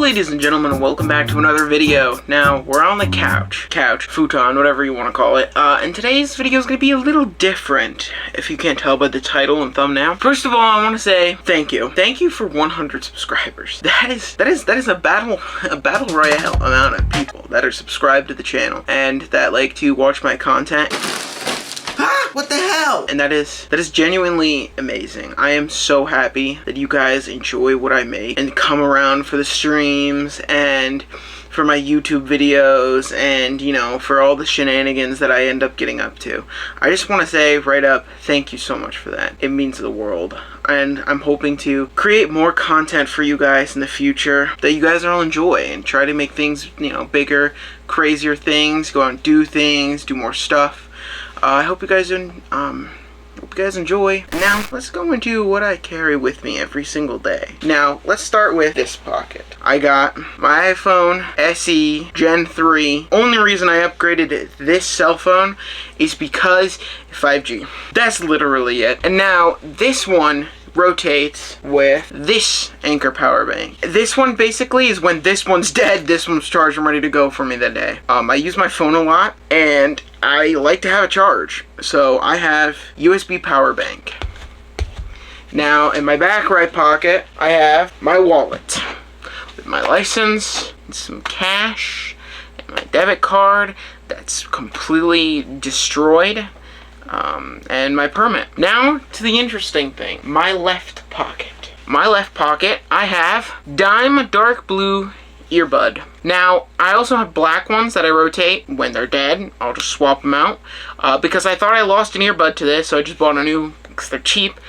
ladies and gentlemen, and welcome back to another video. Now, we're on the couch, futon, whatever you want to call it. And today's video is going to be a little different, if you can't tell by the title and thumbnail. First of all, I want to say thank you. Thank you for 100 subscribers. That is a battle royale amount of people that are subscribed to the channel and that like to watch my content. What the hell? And that is genuinely amazing. I am so happy that you guys enjoy what I make and come around for the streams and for my YouTube videos and, you know, for all the shenanigans that I end up getting up to. I just want to say right up, thank you so much for that. It means the world. And I'm hoping to create more content for you guys in the future that you guys will enjoy and try to make things, you know, bigger, crazier things, go out and do things, do more stuff. I hope you guys enjoy. Now, let's go into what I carry with me every single day. Now, let's start with this pocket. I got my iPhone SE Gen 3. Only reason I upgraded this cell phone is because 5G. That's literally it. And now, this one rotates with this Anchor power bank. This one basically is when this one's dead, this one's charged and ready to go for me that day. I use my phone a lot and I like to have a charge, so I have USB power bank. Now in my back right pocket I have my wallet with my license and some cash and my debit card that's completely destroyed. And my permit. Now to the interesting thing, my left pocket. My left pocket, I have dime dark blue earbud. Now, I also have black ones that I rotate when they're dead. I'll just swap them out because I thought I lost an earbud to this, so I just bought a new because they're cheap.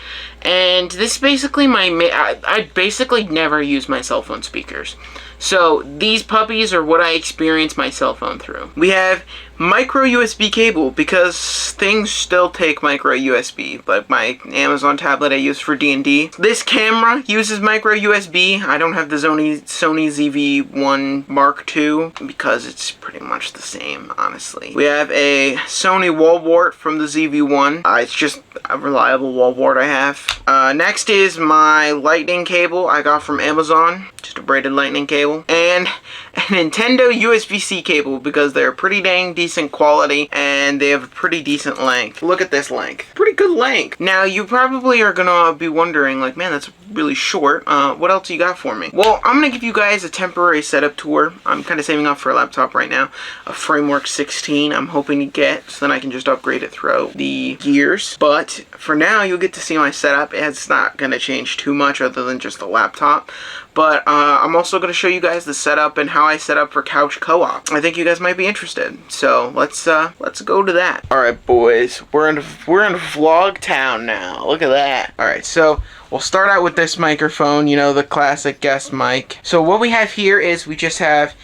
And this is basically I basically never use my cell phone speakers. So these puppies are what I experience my cell phone through. We have micro USB cable because things still take micro USB, like my Amazon tablet I use for D&D. This camera uses micro USB. I don't have the Sony ZV-1 Mark II because it's pretty much the same, honestly. We have a Sony wall wart from the ZV-1. It's just a reliable wall wart I have. Next is my lightning cable I got from Amazon. Just a braided lightning cable. And a Nintendo USB-C cable because they're pretty dang decent quality and they have a pretty decent length. Look at this length. Pretty good length. Now you probably are gonna be wondering like, man, that's really short. What else you got for me? Well, I'm gonna give you guys a temporary setup tour. I'm kind of saving up for a laptop right now. A Framework 16 I'm hoping to get so then I can just upgrade it throughout the years. But for now you'll get to see my setup. It's not gonna change too much other than just the laptop. But I'm also going to show you guys the setup and how I set up for couch co-op. I think you guys might be interested. So let's go to that. All right, boys, we're in vlog town now. Look at that. All right, so we'll start out with this microphone. You know, the classic guest mic. So what we have here is we just have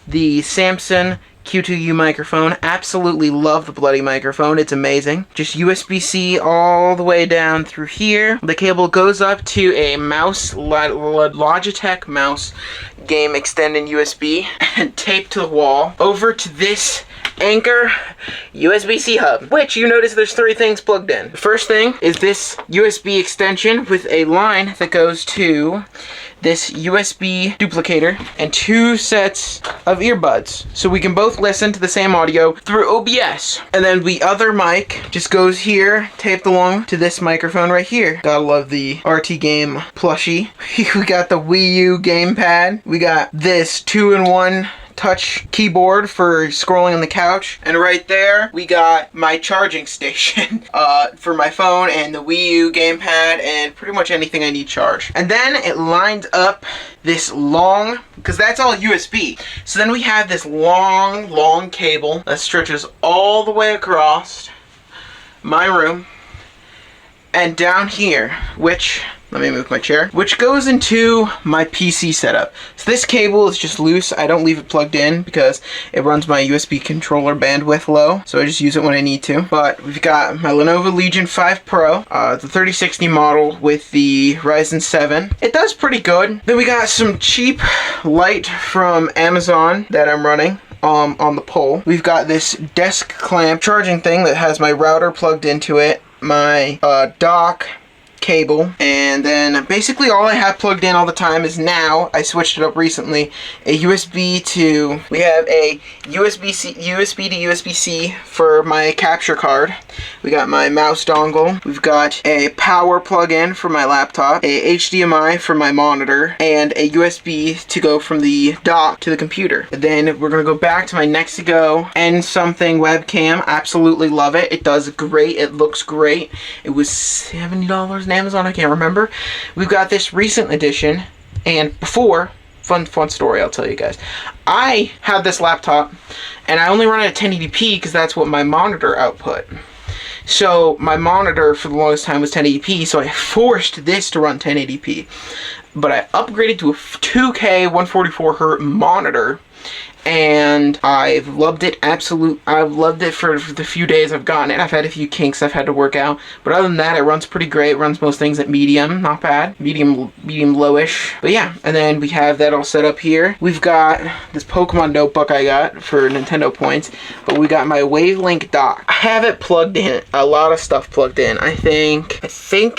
the Samson Q2U microphone. Absolutely love the bloody microphone. It's amazing. Just USB-C all the way down through here. The cable goes up to a mouse, Logitech mouse game extending USB and taped to the wall over to this Anchor USB-C hub, which you notice there's three things plugged in. The first thing is this USB extension with a line that goes to this USB duplicator and two sets of earbuds so we can both listen to the same audio through OBS. And then the other mic just goes here, taped along to this microphone right here. Gotta love the RT Game plushie. We got the Wii U gamepad. We got this 2-in-1 touch keyboard for scrolling on the couch, and right there we got my charging station for my phone and the Wii U gamepad and pretty much anything I need charged. And then it lines up this long, because that's all USB, so then we have this long cable that stretches all the way across my room and down here, which, let me move my chair, which goes into my PC setup. So this cable is just loose. I don't leave it plugged in because it runs my USB controller bandwidth low, so I just use it when I need to. But we've got my Lenovo Legion 5 Pro, the 3060 model with the Ryzen 7. It does pretty good. Then we got some cheap light from Amazon that I'm running on the pole. We've got this desk clamp charging thing that has my router plugged into it, my dock, cable, and then basically all I have plugged in all the time is, now I switched it up recently, a USB to, we have a USB to USB-C for my capture card. We got my mouse dongle. We've got a power plug-in for my laptop, a HDMI for my monitor, and a USB to go from the dock to the computer. And then we're gonna go back to my Nexigo N something webcam. Absolutely love it. It does great. It looks great. It was $70 on Amazon. I can't remember. We've got this recent edition, and before, fun story I'll tell you guys. I had this laptop, and I only run it at 1080p because that's what my monitor output. So my monitor for the longest time was 1080p, so I forced this to run 1080p. But I upgraded to a 2K 144Hz monitor, and I've loved it. I've loved it for the few days I've gotten it. I've had a few kinks I've had to work out, but other than that, it runs pretty great. It runs most things at medium, not bad. Medium lowish. But yeah, and then we have that all set up here. We've got this Pokemon notebook I got for Nintendo points, but we got my Wavelink dock. I have it plugged in. A lot of stuff plugged in. I think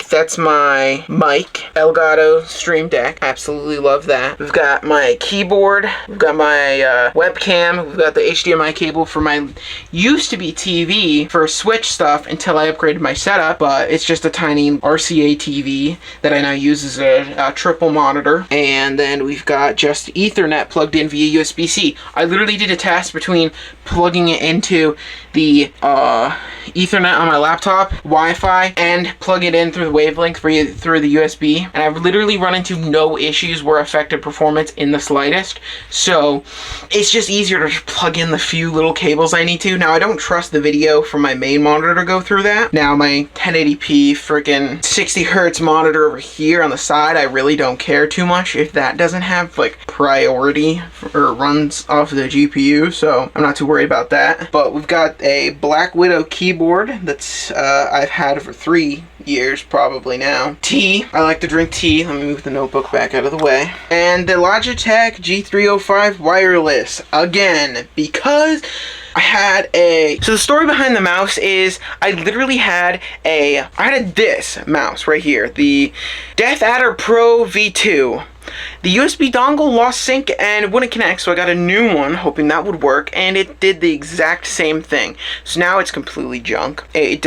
that's my mic, Elgato Stream Deck. Absolutely love that. We've got my keyboard. We've got my webcam. We've got the HDMI cable for my used to be TV for Switch stuff until I upgraded my setup, but it's just a tiny RCA TV that I now use as a triple monitor. And then we've got just Ethernet plugged in via USB-C. I literally did a test between plugging it into the Ethernet on my laptop, Wi-Fi, and plug it in through the Wavelink through the USB, and I've literally run into no issues where affected performance in the slightest. So it's just easier to plug in the few little cables I need to. Now, I don't trust the video from my main monitor to go through that. Now, my 1080p freaking 60 hertz monitor over here on the side, I really don't care too much if that doesn't have like priority or runs off the GPU, so I'm not too worried about that. But we've got a Black Widow keyboard that's I've had for 3 years probably now. Tea. I like to drink tea. Let me move the notebook back out of the way. And the Logitech G305 wireless. Again, because I had so the story behind the mouse is I literally had this mouse right here, the Death Adder Pro V2. The USB dongle lost sync and it wouldn't connect, so I got a new one hoping that would work, and it did the exact same thing. So now it's completely junk. It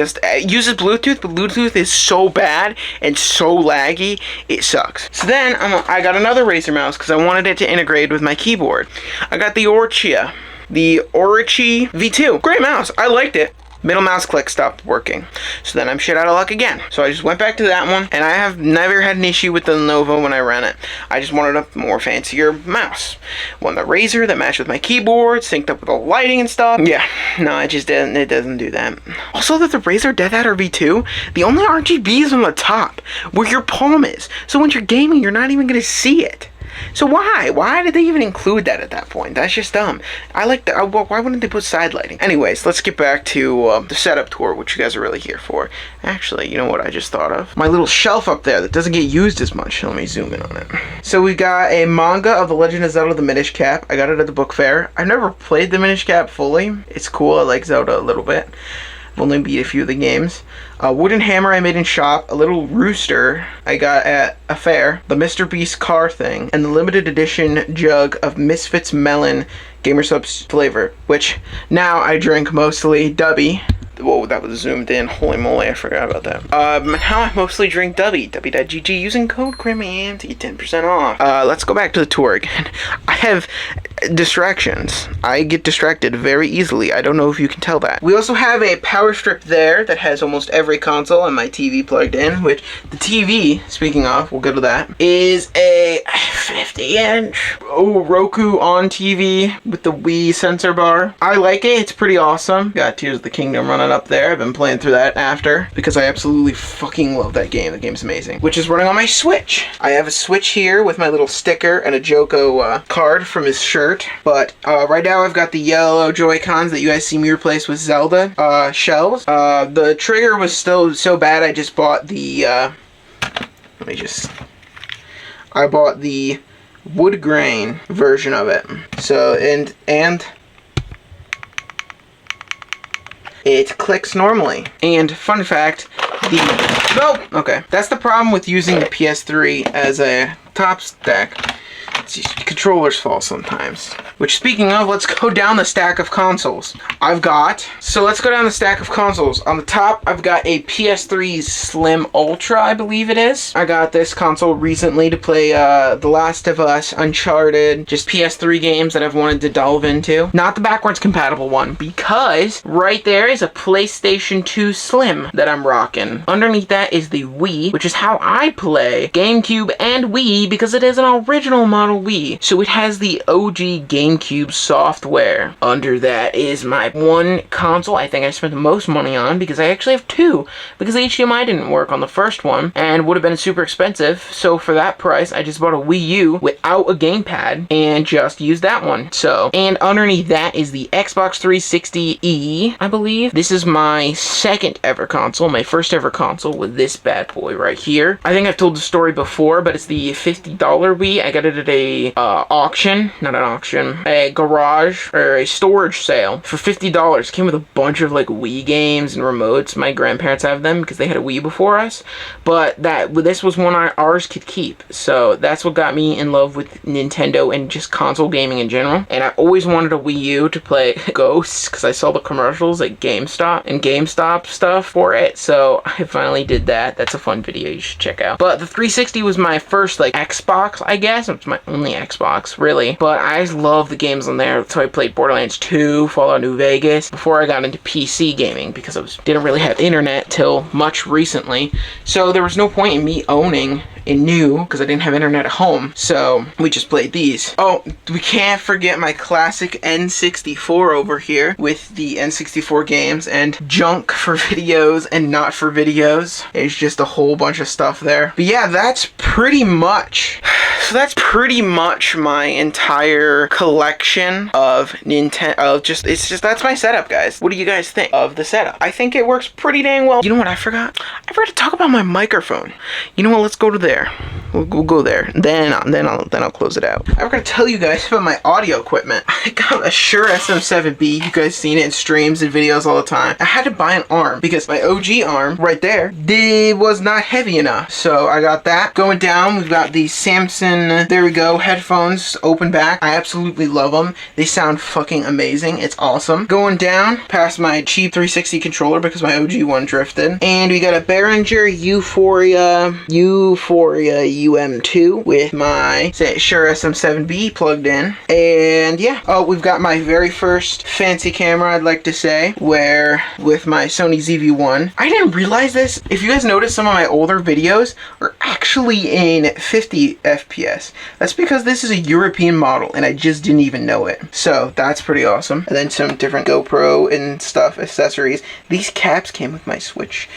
uses Bluetooth, but Bluetooth is so bad and so laggy, it sucks. So then I got another Razer mouse because I wanted it to integrate with my keyboard. I got the Orchia. The Orichi V2. Great mouse. I liked it. Middle mouse click stopped working. So then I'm shit out of luck again. So I just went back to that one, and I have never had an issue with the Lenovo when I ran it. I just wanted a more fancier mouse. One the Razer that matched with my keyboard, synced up with the lighting and stuff. Yeah, no, it doesn't do that. Also, that the Razer Death Adder V2, the only RGB is on the top, where your palm is. So when you're gaming, you're not even gonna see it. So why did they even include that at that point? That's just dumb. I like that. Why wouldn't they put side lighting? Anyways, let's get back to the setup tour, which you guys are really here for. Actually, you know what I just thought of? My little shelf up there that doesn't get used as much. Let me zoom in on it. So we got a manga of The Legend of Zelda: The Minish Cap. I got it at the book fair. I've never played the Minish Cap fully. It's cool. I like Zelda a little bit. I've only beat a few of the games. A wooden hammer I made in shop, a little rooster I got at a fair, the Mr. Beast car thing, and the limited edition jug of Misfits Melon Gamer Subs flavor, which now I drink mostly Dubby. Whoa, that was zoomed in. Holy moly, I forgot about that. Now I mostly drink Dubby. Dubby.gg using code GRIMMY to get 10% off. Let's go back to the tour again. I have distractions. I get distracted very easily. I don't know if you can tell that. We also have a power strip there that has almost every console and my TV plugged in, which the TV, speaking of, we'll go to that, is a 50-inch Roku on TV with the Wii sensor bar. I like it. It's pretty awesome. Got Tears of the Kingdom running up there. I've been playing through that after because I absolutely fucking love that game. The game's amazing. Which is running on my Switch. I have a Switch here with my little sticker and a Joko card from his shirt. But right now I've got the yellow Joy-Cons that you guys see me replace with Zelda shells. The trigger was still so bad I just bought the I bought the wood grain version of it. So and it clicks normally. And fun fact, Nope. Okay. That's the problem with using the PS3 as a top stack. It's just controllers fall sometimes. Which, speaking of, let's go down the stack of consoles. So let's go down the stack of consoles. On the top, I've got a PS3 Slim Ultra, I believe it is. I got this console recently to play The Last of Us, Uncharted, just PS3 games that I've wanted to delve into. Not the backwards compatible one, because right there is a PlayStation 2 Slim that I'm rocking. Underneath that is the Wii, which is how I play GameCube and Wii, because it is an original model Wii. So it has the OG GameCube software. Under that is my one console I think I spent the most money on, because I actually have two, because the HDMI didn't work on the first one and would have been super expensive. So for that price, I just bought a Wii U without a gamepad and just used that one. So, and underneath that is the Xbox 360e, I believe. This is my second ever console, my first ever console, with this bad boy right here. I think I've told the story before, but it's the $50 Wii. I got it at a a garage or a storage sale for $50. Came with a bunch of like Wii games and remotes. My grandparents have them because they had a Wii before us, but this was one ours could keep. So that's what got me in love with Nintendo and just console gaming in general. And I always wanted a Wii U to play Ghosts, because I saw the commercials at GameStop stuff for it. So I finally did that. That's a fun video you should check out. But the 360 was my first like Xbox, I guess. It's my only Xbox, really. But I love the games on there. So I played Borderlands 2, Fallout New Vegas, before I got into PC gaming, because I didn't really have internet till much recently. So there was no point in me owning a new, because I didn't have internet at home. So we just played these. Oh, we can't forget my classic N64 over here with the N64 games and junk for videos and not for videos. It's just a whole bunch of stuff there. But yeah, that's pretty much. So that's pretty much my entire collection of Nintendo. That's my setup, guys. What do you guys think of the setup? I think it works pretty dang well. You know what I forgot? I forgot to talk about my microphone. You know what? Let's go to there. We'll go there. Then I'll close it out. I forgot to tell you guys about my audio equipment. I got a Shure SM7B. You guys seen it in streams and videos all the time. I had to buy an arm because my OG arm right there, it was not heavy enough. So I got that. Going down, we've got the Samson, there we go, headphones, open back. I absolutely love them. They sound fucking amazing. It's awesome. Going down past my cheap 360 controller because my OG one drifted. And we got a Behringer Euphoria UM2 with my Shure SM7B plugged in. And yeah, oh, we've got my very first fancy camera, I'd like to say, with my Sony ZV-1. I didn't realize this. If you guys notice, some of my older videos are actually in 50 FPS. That's because this is a European model and I just didn't even know it. So that's pretty awesome. And then some different GoPro and stuff, accessories. These caps came with my Switch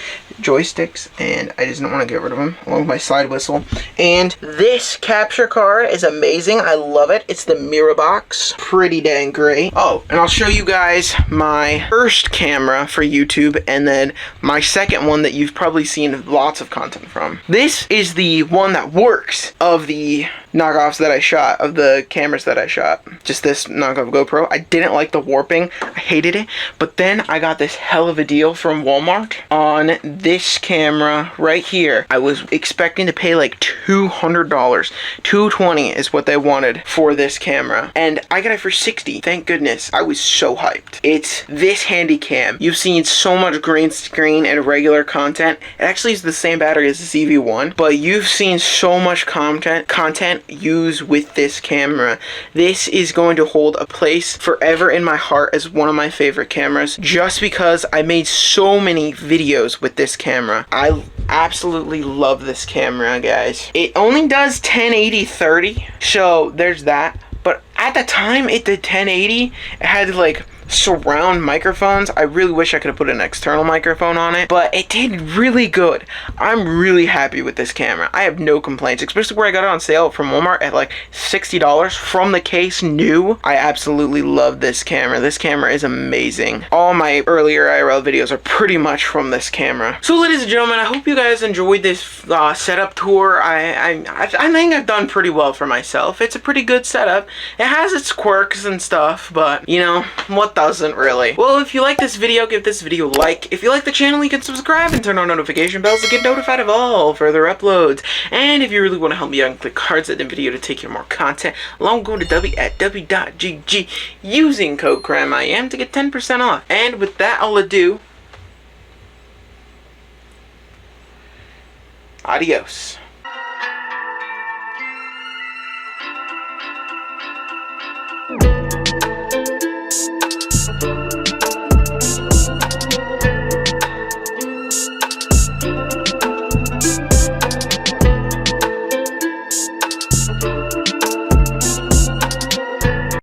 joysticks and I just don't want to get rid of them, along with my slide whistle. And this capture card is amazing. I love it. It's the Mirabox. Pretty dang great. Oh, and I'll show you guys my first camera for YouTube and then my second one that you've probably seen lots of content from. This is the one that works of the knockoffs that I shot, of the cameras that I shot. Just this knockoff GoPro. I didn't like the warping. I hated it. But then I got this hell of a deal from Walmart on this camera right here. I was expecting to pay like $200. $220 is what they wanted for this camera. And I got it for $60. Thank goodness. I was so hyped. It's this handy cam. You've seen so much green screen and regular content. It actually is the same battery as the CV1, but you've seen so much content used with this camera. This is going to hold a place forever in my heart as one of my favorite cameras, just because I made so many videos with this camera. I absolutely love this camera, guys. It only does 1080-30, so there's that. But at the time it did 1080, it had like surround microphones. I really wish I could have put an external microphone on it, but it did really good. I'm really happy with this camera. I have no complaints, especially where I got it on sale from Walmart at like $60 from the case new. I absolutely love this camera. This camera is amazing. All my earlier IRL videos are pretty much from this camera. So ladies and gentlemen, I hope you guys enjoyed this setup tour. I think I've done pretty well for myself. It's a pretty good setup. It has its quirks and stuff, but you know what it doesn't really. Well, if you like this video, give this video a like. If you like the channel, you can subscribe and turn on notification bells to get notified of all further uploads. And if you really want to help me out, click cards at the video to take care of more content. Along go to w.gg using code CRAMIAM to get 10% off. And with that all ado, adios. You